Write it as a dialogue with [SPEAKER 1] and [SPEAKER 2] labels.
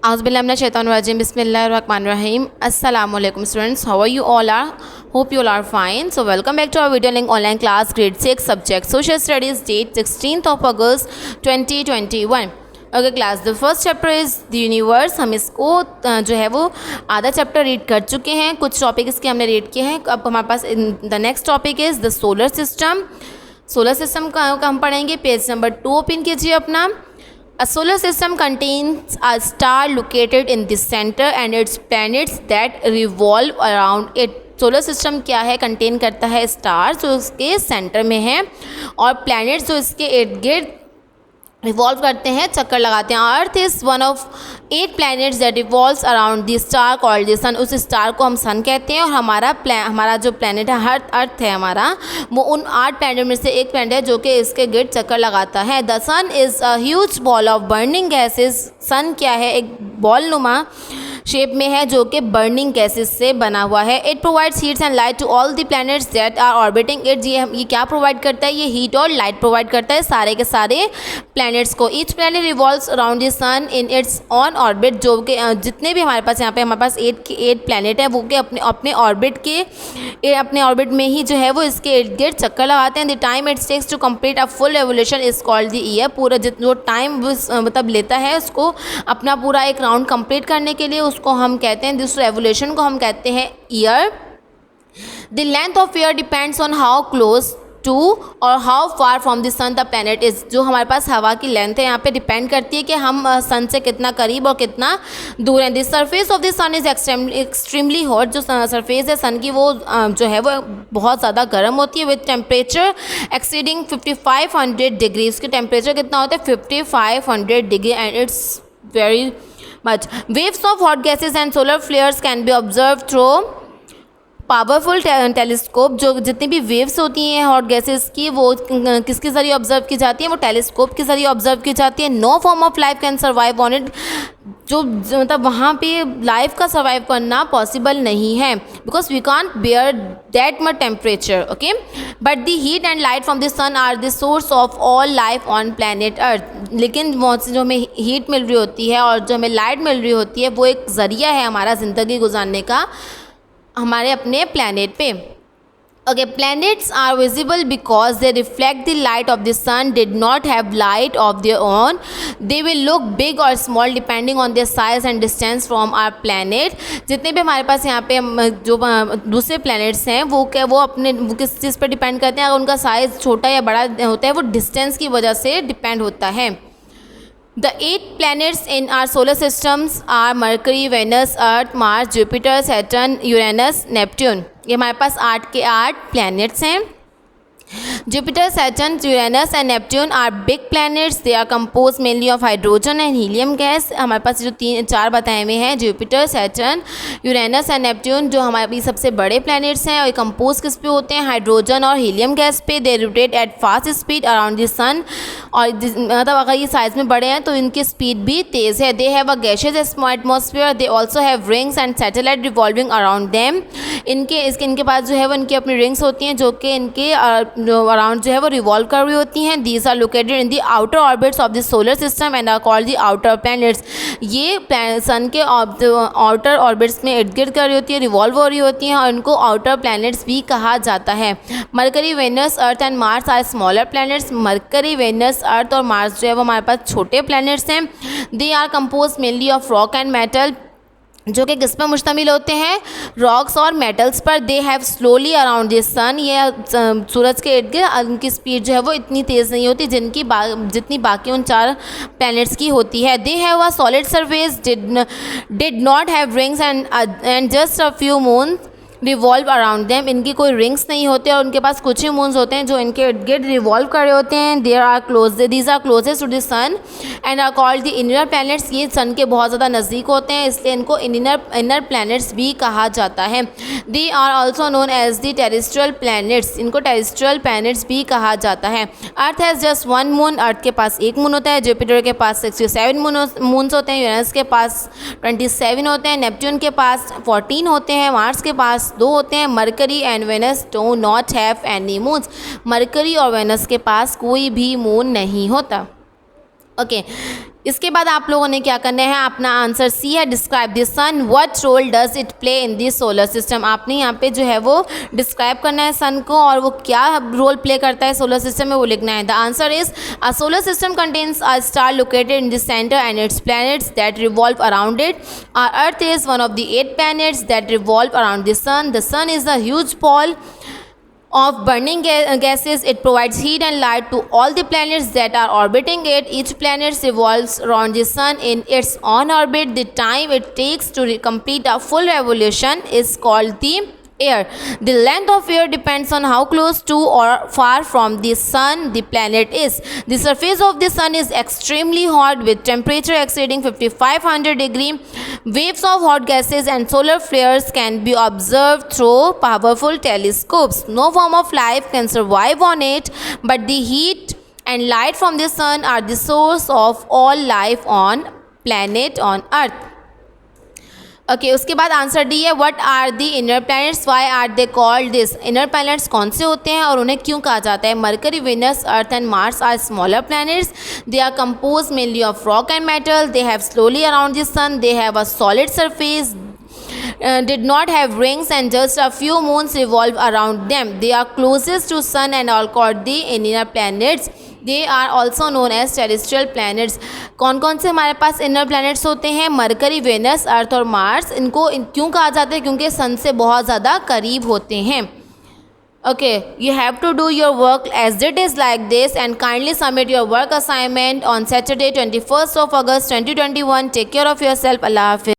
[SPEAKER 1] Auzubillahiminash-shaytanir-rajim. Bismillahir-rahmanir-rahim. Assalamualaikum students. How are you all? Hope you all are fine. So welcome back to our video link online class grade 6 subject social studies, date 16th of August 2021. Okay class, the first chapter is the universe. हम इसको जो है वो आधा chapter read कर चुके हैं, कुछ टॉपिक इसके हमने रीड किए हैं. अब हमारे पास the next topic is the solar system. Solar system का हम पढ़ेंगे. पेज नंबर 2 ओपन कीजिए अपना. A solar system contains a star located in the center and its planets that revolve around it. Solar system क्या है? Contain करता है star जो उसके सेंटर में है और प्लैनेट्स जो इसके इर्द गिर्द रिवॉल्व करते हैं, चक्कर लगाते हैं. Earth is one of 8 planets that revolves around the star called the sun. उस स्टार को हम सन कहते हैं और हमारा जो प्लैनेट है अर्थ है हमारा, वो उन 8 प्लैनेट में से एक प्लैनेट है जो कि इसके गिर्द चक्कर लगाता है. The sun is a huge ball of burning gases. Sun क्या है? एक बॉल नुमा शेप में है जो कि बर्निंग गैसेस से बना हुआ है. It provides heats and light to all the planets that are orbiting it. ये क्या प्रोवाइड करता है? ये हीट और लाइट प्रोवाइड करता है सारे के सारे प्लैनेट्स को. Each planet revolves around the sun in its own orbit. जो कि जितने भी हमारे पास यहाँ पे हमारे पास 8 प्लैनेट हैं वो कि अपने ऑर्बिट में ही जो है वो इसके इर्द गिर्द चक्कर लगाते हैं. The time it takes to complete a full evolution is called the year. पूरा जो टाइम मतलब लेता है उसको अपना पूरा एक राउंड कंप्लीट करने के लिए उसको हम कहते हैं, जिस रेवोल्यूशन को हम कहते हैं year. The length of year depends on how close to or how far from the sun the planet is. जो हमारे पास हवा की लेंथ है यहाँ पे डिपेंड करती है कि हम सन से कितना करीब और कितना दूर हैं. The surface of the sun is extremely hot. जो सरफेस है सन की वो जो है वो बहुत ज़्यादा गर्म होती है. With temperature exceeding 5500 degree. उसके टेम्परेचर कितना होता है? 5500 degree and it's very much. Waves of hot gases and solar flares can be observed through powerful telescope. जो जितनी भी वेव्स होती हैं हॉट गैसेस की वो किसके ज़रिए ऑब्जर्व की जाती है? वो टेलीस्कोप के ज़रिए ऑब्जर्व की जाती है. No form of life can survive on it. जो मतलब वहाँ पे लाइफ का सर्वाइव करना पॉसिबल नहीं है, because we can't bear that much temperature. Okay, but the heat and light from the sun are the source of all life on planet Earth. लेकिन जो हमें हीट मिल रही होती है और जो हमें लाइट मिल रही होती है वो एक ज़रिया है हमारा ज़िंदगी गुजारने का हमारे अपने प्लैनेट पे. Okay, planets are visible because they reflect the light of the sun. Did not have light of their own, they will look big or small depending on their size and distance from our planet. जितने भी हमारे पास यहाँ पे जो दूसरे planets हैं वो किस चीज़ पर डिपेंड करते हैं? अगर उनका साइज़ छोटा या बड़ा होता है वो डिस्टेंस की वजह से डिपेंड होता है. The 8 planets in our solar systems are Mercury, Venus, Earth, Mars, Jupiter, Saturn, Uranus, Neptune. ये हमारे पास 8 के 8 planets हैं. Jupiter, Saturn, Uranus and Neptune are big planets. They are composed mainly of hydrogen and helium gas. हमारे पास जो 4 बताए हुए हैं Jupiter, Saturn, Uranus and Neptune, जो हमारे भी सबसे बड़े planets हैं और ये कंपोज किस पे होते हैं? हाइड्रोजन और हीलियम गैस पे. They rotate at fast speed around the sun. और मतलब अगर ये साइज़ में बड़े हैं तो इनकी स्पीड भी तेज़ है. They have a gaseous atmosphere. They also have rings and satellite revolving around them. इनके पास जो है वो इनकी अपनी रिंग्स होती हैं जो कि इनके जो अराउंड जो है वो रिवॉल्व कर रही होती हैं. These are located in the outer orbits of the solar system and are called the outer planets. ये सन के आउटर ऑर्बिट्स में इर्द गिर्द कर रही होती है, रिवॉल्व हो रही होती हैं और इनको आउटर प्लैनेट्स भी कहा जाता है. Mercury, Venus, earth and Mars are smaller planets. Mercury, Venus, Earth और मार्स जो है वो हमारे पास छोटे प्लैनेट्स हैं. They are compose mainly of rock and metal. जो कि किस पर मुश्तमिल होते हैं? रॉक्स और मेटल्स पर. They have slowly around the sun. ये सूरज के इर्द गिर्द उनकी स्पीड जो है वो इतनी तेज़ नहीं होती जितनी बाकी उन 4 प्लैनेट्स की होती है. दे have a solid surface, did not have rings and just a few moon revolve around them. इनकी कोई रिंग्स नहीं होते और उनके पास कुछ ही मून्स होते हैं जो इनके इर्द गिर्द रिवॉल्व कर रहे होते हैं. These are closest to the sun and are called the inner planets. ये सन के बहुत ज़्यादा नज़दीक होते हैं इसलिए इनको इनर प्लैनेट्स भी कहा जाता है. They are also known as the terrestrial planets. इनको टेरेस्ट्रियल प्लैनेट्स भी कहा जाता है. Earth has just 1 moon. Earth के पास 1 मून होता है. जुपिटर के पास 67 मून्स होते हैं. यूरेनस के पास 27 होते हैं. नेपट्यून के पास 14 होते हैं. मार्स के पास 2 होते हैं. Mercury and Venus do not have any moons. Mercury और वेनस के पास कोई भी मून नहीं होता. ओके, इसके बाद आप लोगों ने क्या करना है, अपना आंसर सी है, describe the sun, what role does it play in this solar system. आपने यहाँ पे जो है वो डिस्क्राइब करना है सन को और वो क्या रोल प्ले करता है सोलर सिस्टम में, वो लिखना है। The answer is a solar system contains a star located in the centre and its planets that revolve around it. Our earth is one of the 8 planets that revolve around the sun. The sun is a huge ball of burning gases. It provides heat and light to all the planets that are orbiting it. Each planet revolves around the sun in its own orbit. The time it takes to complete a full revolution is called the air. The length of air depends on how close to or far from the sun the planet is. The surface of the sun is extremely hot with temperature exceeding 5500 degree. Waves of hot gases and solar flares can be observed through powerful telescopes. No form of life can survive on it, but the heat and light from the sun are the source of all life on planet on earth. Okay उसके बाद answer D है, what are the inner planets, why are they called this. Inner planets कौन से होते हैं और उन्हें क्यों कहा जाता है। Mercury, Venus, earth and Mars are smaller planets. They are compose mainly of rock and metal. They have slowly around the sun. They have a solid surface, did not have rings and just a few moons revolve around them. They are closest to sun and are called the inner planets. They are also known as terrestrial planets. कौन कौन से हमारे पास inner planets होते हैं, mercury, Venus, Earth और Mars. इनको क्यों कहा जाता है, क्योंकि सन से बहुत ज़्यादा करीब होते हैं। Okay, you have to do your work as it is like this and kindly submit your work assignment on Saturday 21st of August 2021. Take care of yourself. Allah Hafiz.